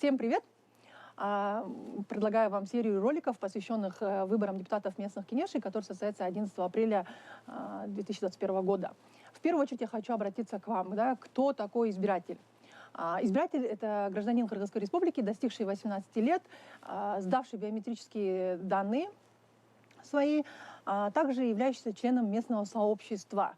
Всем привет! Предлагаю вам серию роликов, посвященных выборам депутатов местных кенешей, который состоится 11 апреля 2021 года. В первую очередь я хочу обратиться к вам. Кто такой избиратель? Избиратель – это гражданин Кыргызской республики, достигший 18 лет, сдавший биометрические данные свои, также являющийся членом местного сообщества.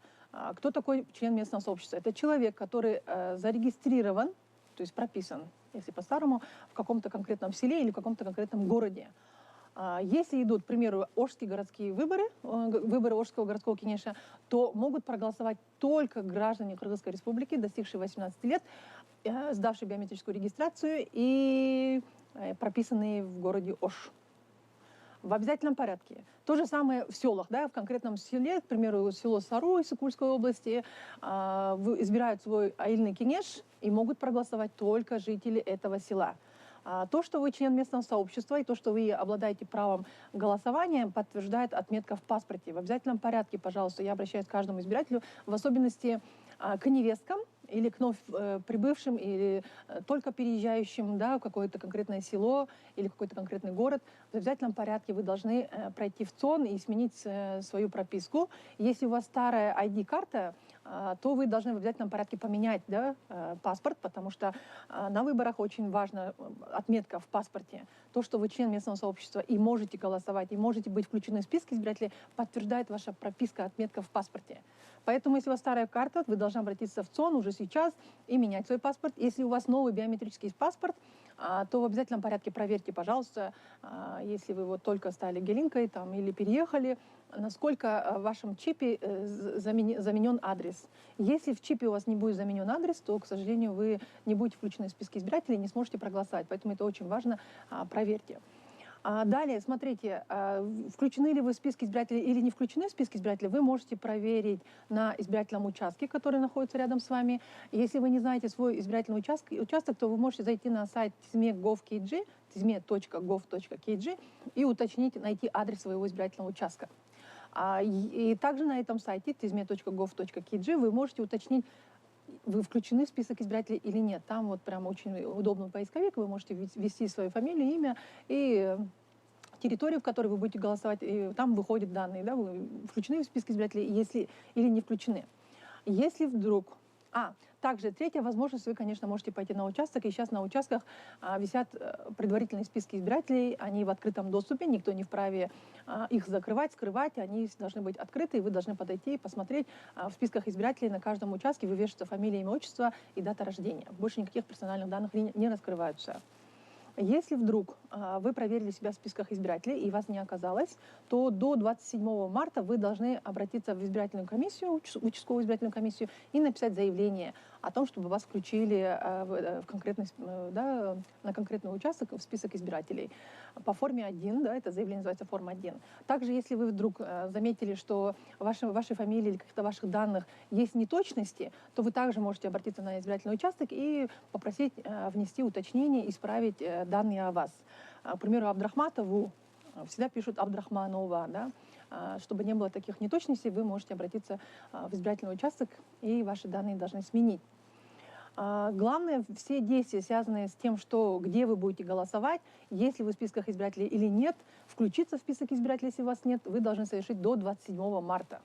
Кто такой член местного сообщества? Это человек, который зарегистрирован, то есть прописан, если по-старому, в каком-то конкретном селе или в каком-то конкретном городе. Если идут, к примеру, Ошские городские выборы, выборы Ошского городского кенеша, то могут проголосовать только граждане Кыргызской республики, достигшие 18 лет, сдавшие биометрическую регистрацию и прописанные в городе Ош. В обязательном порядке. То же самое в селах, в конкретном селе, к примеру, село Сару из Сыкульской области, избирают свой аильный кенеш и могут проголосовать только жители этого села. То, что вы член местного сообщества и то, что вы обладаете правом голосования, подтверждает отметка в паспорте. В обязательном порядке, пожалуйста, я обращаюсь к каждому избирателю, в особенности к невесткам или к вновь прибывшим, или только переезжающим в какое-то конкретное село или какой-то конкретный город. В обязательном порядке вы должны пройти в ЦОН и сменить свою прописку. Если у вас старая ID-карта, то вы должны в обязательном порядке поменять паспорт, потому что на выборах очень важна отметка в паспорте. То, что вы член местного сообщества и можете голосовать, и можете быть включены в списки избирателей, подтверждает ваша прописка, отметка в паспорте. Поэтому, если у вас старая карта, вы должны обратиться в ЦОН уже сейчас и менять свой паспорт. Если у вас новый биометрический паспорт, то в обязательном порядке проверьте, пожалуйста, если вы только стали гелинкой или переехали, насколько в вашем чипе заменен адрес. Если в чипе у вас не будет заменен адрес, то, к сожалению, вы не будете включены в списки избирателей и не сможете проголосовать. Поэтому это очень важно, проверьте. Далее, смотрите, включены ли вы в списки избирателей или не включены в списки избирателей, вы можете проверить на избирательном участке, который находится рядом с вами. Если вы не знаете свой избирательный участок, то вы можете зайти на сайт tizme.gov.kg, tizme.gov.kg и уточнить, найти адрес своего избирательного участка. И также на этом сайте tizme.gov.kg вы можете уточнить, вы включены в список избирателей или нет. Там прям очень удобный поисковик, вы можете ввести свою фамилию, имя и территорию, в которой вы будете голосовать, и там выходят данные, вы включены в список избирателей или не включены. Если вдруг... Также третья возможность, вы, конечно, можете пойти на участок, и сейчас на участках висят предварительные списки избирателей, они в открытом доступе, никто не вправе их закрывать, скрывать, они должны быть открыты, и вы должны подойти и посмотреть в списках избирателей на каждом участке, вывешивается фамилия, имя, отчество и дата рождения. Больше никаких персональных данных не раскрываются. Если вдруг вы проверили себя в списках избирателей и вас не оказалось, то до 27 марта вы должны обратиться в избирательную комиссию, в участковую избирательную комиссию и написать заявление о том, чтобы вас включили на конкретный участок в список избирателей. По форме 1, это заявление называется форма 1. Также, если вы вдруг заметили, что в вашей фамилии или каких-то ваших данных есть неточности, то вы также можете обратиться на избирательный участок и попросить внести уточнение, исправить данные о вас. К примеру, Абдрахматову всегда пишут Абдрахманова, чтобы не было таких неточностей, вы можете обратиться в избирательный участок, и ваши данные должны сменить. Главное, все действия, связанные с тем, где вы будете голосовать, если вы в списках избирателей или нет, включиться в список избирателей, если у вас нет, вы должны совершить до 27 марта.